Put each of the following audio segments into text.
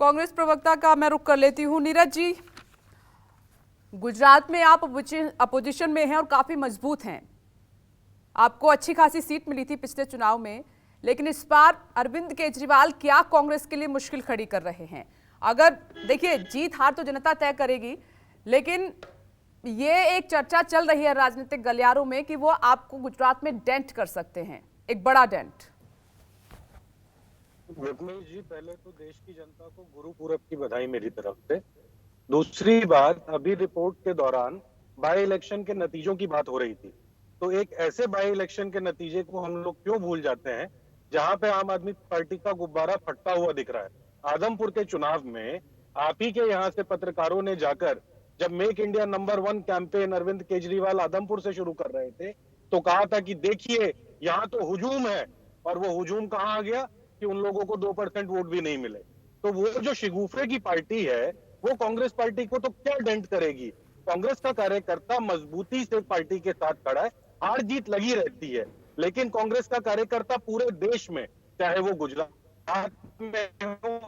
कांग्रेस प्रवक्ता का मैं रुख कर लेती हूँ। नीरज जी, गुजरात में आप अपोजिशन में हैं और काफी मजबूत हैं। आपको अच्छी खासी सीट मिली थी पिछले चुनाव में, लेकिन इस बार अरविंद केजरीवाल क्या कांग्रेस के लिए मुश्किल खड़ी कर रहे हैं? अगर देखिए, जीत हार तो जनता तय करेगी, लेकिन ये एक चर्चा चल रही है राजनीतिक गलियारों में कि वो आपको गुजरात में डेंट कर सकते हैं, एक बड़ा डेंट। रत्नेश जी, पहले तो देश की जनता को गुरु पूरब की बधाई मेरी तरफ से। दूसरी बात, अभी रिपोर्ट के दौरान बाई इलेक्शन के नतीजों की बात हो रही थी, तो एक ऐसे बाई इलेक्शन के नतीजे को हम लोग क्यों भूल जाते हैं जहां पे आम आदमी पार्टी का गुब्बारा फटता हुआ दिख रहा है। आदमपुर के चुनाव में आप ही के यहाँ से पत्रकारों ने जाकर, जब make India number 1 campaign Arvind Kejriwal Adampur से शुरू कर रहे थे, तो कहा था कि देखिए यहाँ तो हुजूम है, और वो हुजूम कहाँ आ गया कि उन लोगों को 2% वोट भी नहीं मिले। तो वो जो शिगुफे की पार्टी है, वो कांग्रेस पार्टी को तो क्या डेंट करेगी। कांग्रेस का कार्यकर्ता मजबूती से पार्टी के साथ खड़ा है, हार जीत लगी रहती है, लेकिन कांग्रेस का कार्यकर्ता पूरे देश में, चाहे वो गुजरात में हो,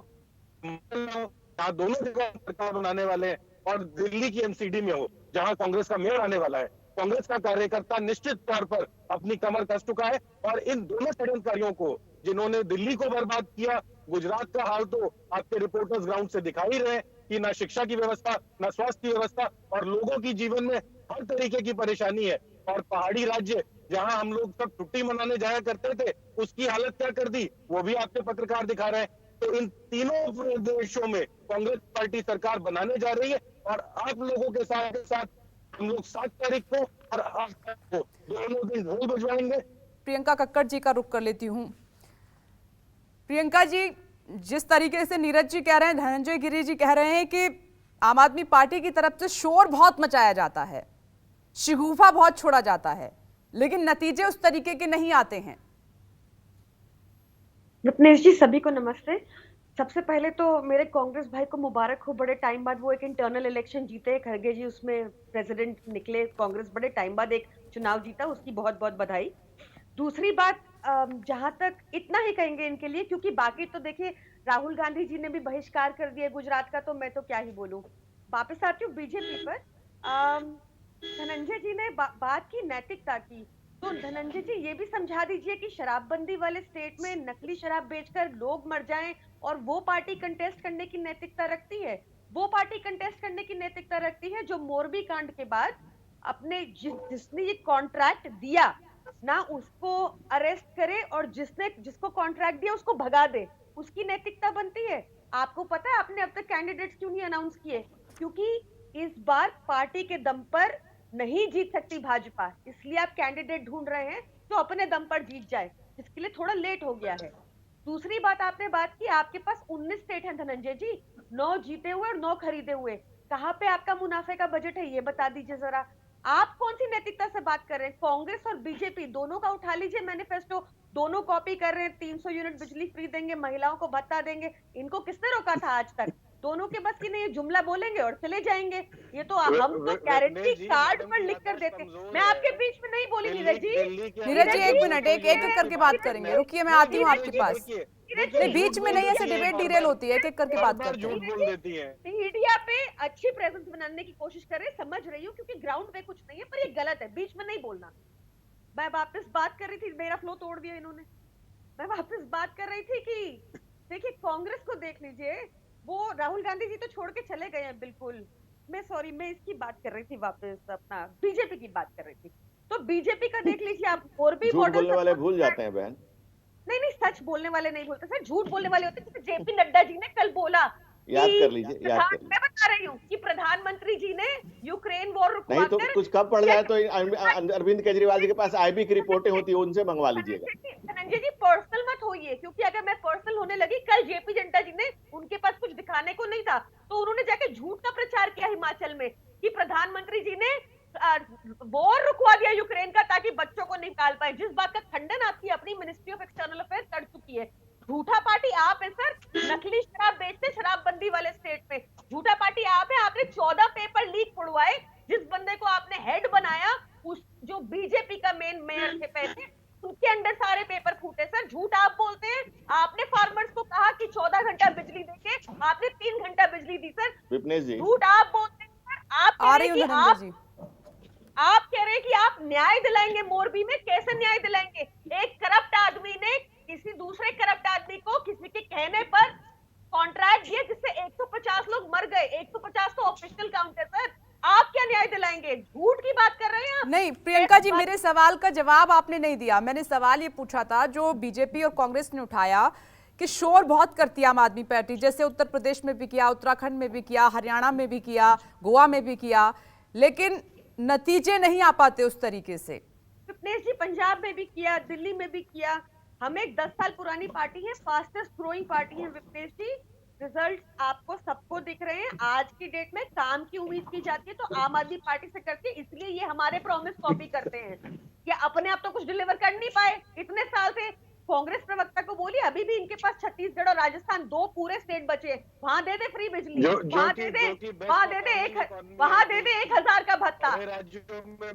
जहां दोनों जगह सरकार बनाने वाले हैं, और दिल्ली की एमसीडी में हो जहां कांग्रेस का मेयर आने वाला है, कांग्रेस का कार्यकर्ता निश्चित तौर पर अपनी कमर कस चुका है। और इन दोनों षड्यंत्रकारियों को, जिन्होंने दिल्ली को बर्बाद किया, गुजरात का हाल तो आपके रिपोर्टर्स ग्राउंड से दिखा ही रहे हैं कि ना शिक्षा की व्यवस्था, ना स्वास्थ्य की व्यवस्था, और लोगों की जीवन में हर तरीके की परेशानी है। और पहाड़ी राज्य जहां हम लोग सब छुट्टी मनाने जाया करते थे, उसकी हालत क्या कर दी, वो भी आपके पत्रकार दिखा रहे हैं। तो इन तीनों प्रदेशों में कांग्रेस पार्टी सरकार बनाने जा रही है, और आप लोगों के साथ हम लोग 7 तारीख को और 8 तारीख को दोनों दिन ढोल बजवाएंगे। प्रियंका कक्कड़ जी का रुख कर लेती हूँ। प्रियंका जी, जिस तरीके से नीरज जी कह रहे हैं, धनंजय गिरी जी कह रहे हैं कि आम आदमी पार्टी की तरफ से शोर बहुत मचाया जाता है, शिगुफा बहुत छोड़ा जाता है, लेकिन नतीजे उस तरीके के नहीं आते हैं। रत्नेश जी, सभी को नमस्ते। सबसे पहले तो मेरे कांग्रेस भाई को मुबारक हो, बड़े टाइम बाद वो एक इंटरनल इलेक्शन जीते। खड़गे जी उसमें प्रेसिडेंट निकले, कांग्रेस बड़े टाइम बाद एक चुनाव जीता, उसकी बहुत बहुत बधाई। दूसरी बात, जहां तक इतना ही कहेंगे इनके लिए, क्योंकि बाकी तो देखिए राहुल गांधी जी ने भी बहिष्कार कर दिया गुजरात का, तो मैं तो क्या ही बोलूं। वापस आती हूँ बीजेपी पर। धनंजय जी ने बात की नैतिकता की, तो धनंजय जी ये भी समझा दीजिए कि शराबबंदी वाले स्टेट में नकली शराब बेचकर लोग मर जाएं और वो पार्टी कंटेस्ट करने की नैतिकता रखती है? वो पार्टी कंटेस्ट करने की नैतिकता रखती है जो मोरबी कांड के बाद अपने जिसने ये कॉन्ट्रैक्ट दिया ना, उसको अरेस्ट करे, और जिसको कॉन्ट्रैक्ट दिया उसको भगा दे, उसकी नैतिकता बनती है। आपको पता है आपने अब तक कैंडिडेट्स क्यों नहीं अनाउंस किए? क्योंकि इस बार पार्टी के दम पर नहीं जीत सकती भाजपा, इसलिए आप कैंडिडेट ढूंढ रहे हैं तो अपने दम पर जीत जाए, जिसके लिए थोड़ा लेट हो गया है। दूसरी बात, आपने बात की आपके पास 19 स्टेट हैं धनंजय जी, 9 जीते हुए और 9 खरीदे हुए। कहां पे आपका मुनाफे का बजट है, ये बता दीजिए जरा। आप कौन सी नैतिकता से बात कर रहे हैं? कांग्रेस और बीजेपी दोनों का उठा लीजिए मैनिफेस्टो, दोनों कॉपी कर रहे हैं। 300 यूनिट बिजली फ्री देंगे, महिलाओं को भत्ता देंगे। इनको किसने रोका था आज तक? दोनों के बस की नहीं, जुमला बोलेंगे और चले जाएंगे। ये तो हम तो गारंटी कार्ड पर लिख कर देते। मैं आपके बीच में नहीं बोली नीरज जी। नीरज जी एक मिनट, एक एक करके बात करेंगे, रुकिए मैं आती हूँ आपके पास। नहीं, बीच में नहीं, ऐसे डिबेट डिरेल होती है, एक एक करके बात करते हैं। मीडिया पे अच्छी प्रेजेंस बनाने की कोशिश कर रहे हैं, समझ रही हूँ, क्योंकि ग्राउंड पे कुछ नहीं है, पर ये गलत है, बीच में नहीं बोलना। मैं वापस बात कर रही थी, मेरा फ्लो तोड़ दिया इन्होंने। मैं वापस बात कर रही थी कि देखिए कांग्रेस को देख लीजिए, वो राहुल गांधी जी तो छोड़ के चले गए हैं बिल्कुल। मैं इसकी बात कर रही थी, वापस अपना बीजेपी की बात कर रही थी। तो बीजेपी का देख लीजिए आप, और भी झूठ बोलने वाले भूल जाते हैं बहन। नहीं नहीं, सच बोलने वाले नहीं बोलते सर, झूठ बोलने वाले होते हैं। जैसे जेपी नड्डा जी ने कल बोला, याद कर लीजिए, याद कर लीजिए। मैं बता रही हूँ कि प्रधानमंत्री जी ने यूक्रेन वॉर रुकवा नहीं तो कुछ कब पड़ जाए तो अरविंद केजरीवाल जी के पास आईबी की रिपोर्टें होती है, उनसे मंगवा लीजिएगा। धनंजय जी पर्सनल मत होइए, क्योंकि अगर मैं पर्सनल होने लगी, कल जेपी नड्डा जी ने, उनके पास कुछ दिखाने को नहीं था, तो उन्होंने जाके झूठ का प्रचार किया हिमाचल में कि प्रधानमंत्री जी ने वॉर रुकवा दिया यूक्रेन का ताकि बच्चों को निकाल पाए, जिस बात का खंडन आपकी अपनी मिनिस्ट्री ऑफ एक्सटर्नल अफेयर्स कर चुकी है। झूठा पार्टी आप है सर, नकली शराब बेचते शराबबंदी वाले स्टेट में। झूठा पार्टी आप है, आपने 14 पेपर लीक उड़वाए, जिस बंदे को आपने हेड बनाया, उस जो बीजेपी का मेन मेयर थे पहले, उनके अंदर सारे पेपर फूटे। सर झूठ आप बोलते हैं। आपने फार्मर्स को कहा कि 14 घंटा बिजली देके आपने 3 घंटा बिजली दी सर। विपनेश जी, झूठ आप बोलते हैं सर। आप आ कह रही रहे हूँ हैं कि धनंजय जी। आप कह रहे हैं कि आप न्याय दिलाएंगे मोरबी में। कैसे न्याय दिलाएंगे? एक करप्ट आदमी ने किसी दूसरे करप्ट आदमी को किसी के कहने पर कॉन्ट्रैक्ट दिया जिससे 150 लोग मर गए। 150 तो ऑफिशियल काउंट है सर। आप क्या न्याय दिलाएंगे? झूठ की बात कर रहे हैं आप। नहीं प्रियंका जी, मेरे सवाल का जवाब आपने नहीं दिया। मैंने सवाल ये पूछा था जो बीजेपी और कांग्रेस ने उठाया कि शोर बहुत करती है आम आदमी पार्टी, जैसे उत्तर प्रदेश में भी किया, उत्तराखंड में भी किया, हरियाणा में भी किया, गोवा में भी किया, लेकिन नतीजे नहीं आ पाते उस तरीके से। विपनेश जी, पंजाब में भी किया, दिल्ली में भी किया। हम एक 10 साल पुरानी पार्टी है, फास्टेस्ट ग्रोइंग पार्टी है विपनेश जी। रिजल्ट आपको सबको दिख रहे हैं। आज की डेट में काम की उम्मीद की जाती है तो आम आदमी पार्टी से करती है, इसलिए ये हमारे प्रॉमिस कॉपी करते हैं। ये अपने आप तो कुछ डिलीवर कर नहीं पाए इतने साल से। कांग्रेस प्रवक्ता को बोलिए, अभी भी इनके पास छत्तीसगढ़ और राजस्थान 2 पूरे स्टेट बचे, वहां दे दे फ्री बिजली, वहां दे दे 1,000 का भत्ता।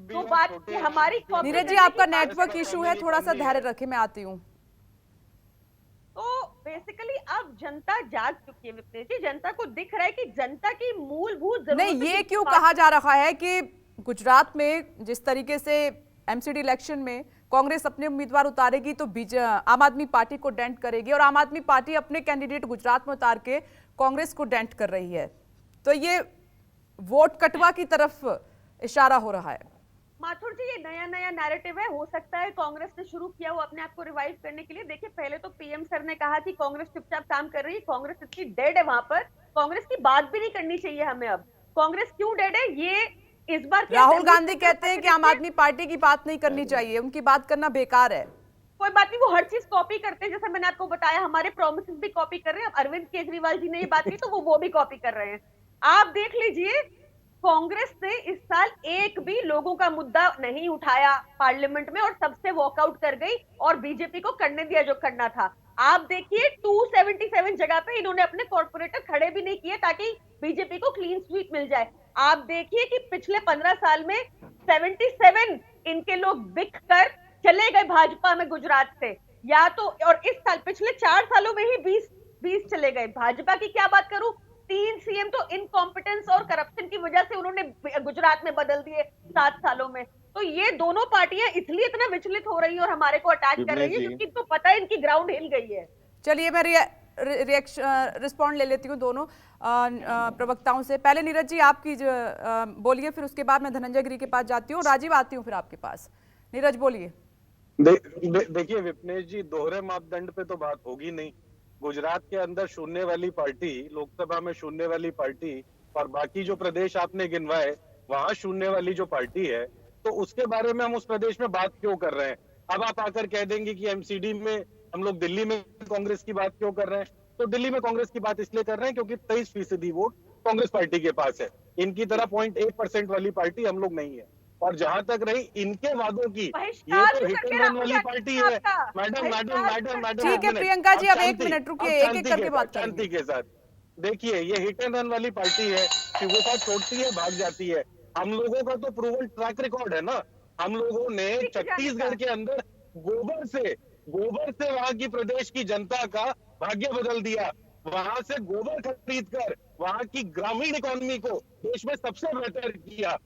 तो बात हमारी नीरज जी, आपका नेटवर्क इशू है, थोड़ा सा धैर्य रखें, मैं आती हूँ। तो बेसिकली अब जनता जाग चुकी है विपनेश जी। जनता को दिख रहा है कि जनता की मूलभूत जरूरत नहीं, ये क्यों कहा जा रहा है कि गुजरात में जिस तरीके से एमसीडी इलेक्शन में कांग्रेस अपने उम्मीदवार उतारेगी तो आम आदमी पार्टी को डेंट करेगी, और आम आदमी पार्टी अपने कैंडिडेट गुजरात में उतार के कांग्रेस को डेंट कर रही है, तो ये वोट कटवा की तरफ इशारा हो रहा है। माथुर जी, ये नया नया नैरेटिव है। हो सकता है कांग्रेस ने शुरू किया वो अपने आप को रिवाइव करने के लिए। देखिए, पहले तो पीएम सर ने कहा कि कांग्रेस चुपचाप काम कर रही है, कांग्रेस इतनी डेड है वहां पर, कांग्रेस की बात भी नहीं करनी चाहिए हमें। अब कांग्रेस क्यों डेड है ये इस बार राहुल गांधी कहते हैं कि आम आदमी पार्टी की बात नहीं करनी चाहिए, उनकी बात करना बेकार है। कोई बात नहीं, वो हर चीज कॉपी करते हैं। जैसे मैंने आपको बताया, हमारे प्रोमिसेस भी कॉपी कर रहे हैं। अब अरविंद केजरीवाल जी ने ये बात की तो वो भी कॉपी कर रहे हैं। आप देख लीजिए, कांग्रेस ने इस साल एक भी लोगों का मुद्दा नहीं उठाया पार्लियामेंट में और सबसे वॉकआउट कर गई और बीजेपी को करने दिया जो करना था। आप देखिए, 277 जगह पे इन्होंने अपने कॉर्पोरेटर खड़े भी नहीं किए ताकि बीजेपी को क्लीन स्वीप मिल जाए। आप देखिए कि पिछले 15 साल में 77 इनके लोग बिक कर चले गए भाजपा में गुजरात से, या तो, और इस साल पिछले 4 सालों में ही 20 चले गए। भाजपा की क्या बात करूं, 3 सीएम तो इनकॉम्पिटेंस और करप्शन की वजह से उन्होंने गुजरात में बदल दिए 7 सालों में। तो ये दोनों पार्टियां इसलिए इतना विचलित हो रही है और हमारे को अटैक कर रही है क्योंकि इनको पता है इनकी ग्राउंड हिल गई है। चलिए, मैं रिस्पॉन्ड ले लेती हूँ दोनों प्रवक्ताओं से। पहले नीरज जी आपकी बोलिए, फिर उसके बाद मैं धनंजय गिरी के पास जाती हूँ, राजीव आती हूँ फिर आपके पास। नीरज बोलिए। देखिए विपनेश जी, दोहरे मापदंड पे तो बात होगी नहीं। गुजरात के अंदर शून्य वाली पार्टी, लोकसभा में शून्य वाली पार्टी, और बाकी जो प्रदेश आपने गिनवाए वहां शून्य वाली जो पार्टी है, तो उसके बारे में हम उस प्रदेश में बात क्यों कर रहे हैं? अब आप आकर कह देंगे कि एमसीडी में हम लोग दिल्ली में कांग्रेस की बात क्यों कर रहे हैं? तो दिल्ली में कांग्रेस की बात इसलिए कर रहे हैं क्योंकि 23% वोट कांग्रेस पार्टी के पास है। इनकी तरह 0.1% वाली पार्टी हम लोग नहीं है। और जहां तक रही इनके वादों की, ये तो हिट एंड रन वाली पार्टी है। मैडम ठीक है प्रियंका जी, अब 1 मिनट रुकिए, एक करके बात करेंगे। शांति के साथ देखिए, ये हिट एंड रन वाली पार्टी है, शिवोपा छोड़ती है, भाग जाती है। हम लोगों का तो प्रूवन ट्रैक रिकॉर्ड है ना। हम लोगों ने छत्तीसगढ़ के अंदर गोबर से वहां की प्रदेश की जनता का भाग्य बदल दिया। वहां से गोबर खरीद कर वहां की ग्रामीण इकोनॉमी को देश में सबसे बेहतर किया।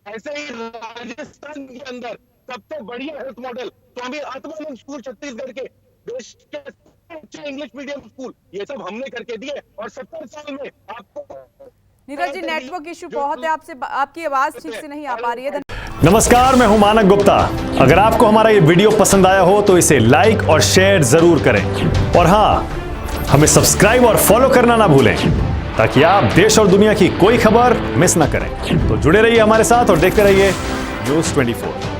ऐसे ही राजस्थान के अंदर सबसे बढ़िया health model Swami Atmanand school Chhattisgarh के, देश के अच्छे इंग्लिश मीडियम स्कूल, ये सब हमने करके दिए। और 70 साल में आपको नीरज जी, नेटवर्क इशू बहुत है, आपसे आपकी आवाज ठीक से नहीं आ पा रही है। नमस्कार, मैं हूं मानक गुप्ता। अगर आपको हमारा ये वीडियो पसंद आया हो तो इसे लाइक और शेयर जरूर करें, और हाँ, हमें सब्सक्राइब और फॉलो करना ना भूलें ताकि आप देश और दुनिया की कोई खबर मिस ना करें। तो जुड़े रहिए हमारे साथ और देखते रहिए न्यूज़ 24।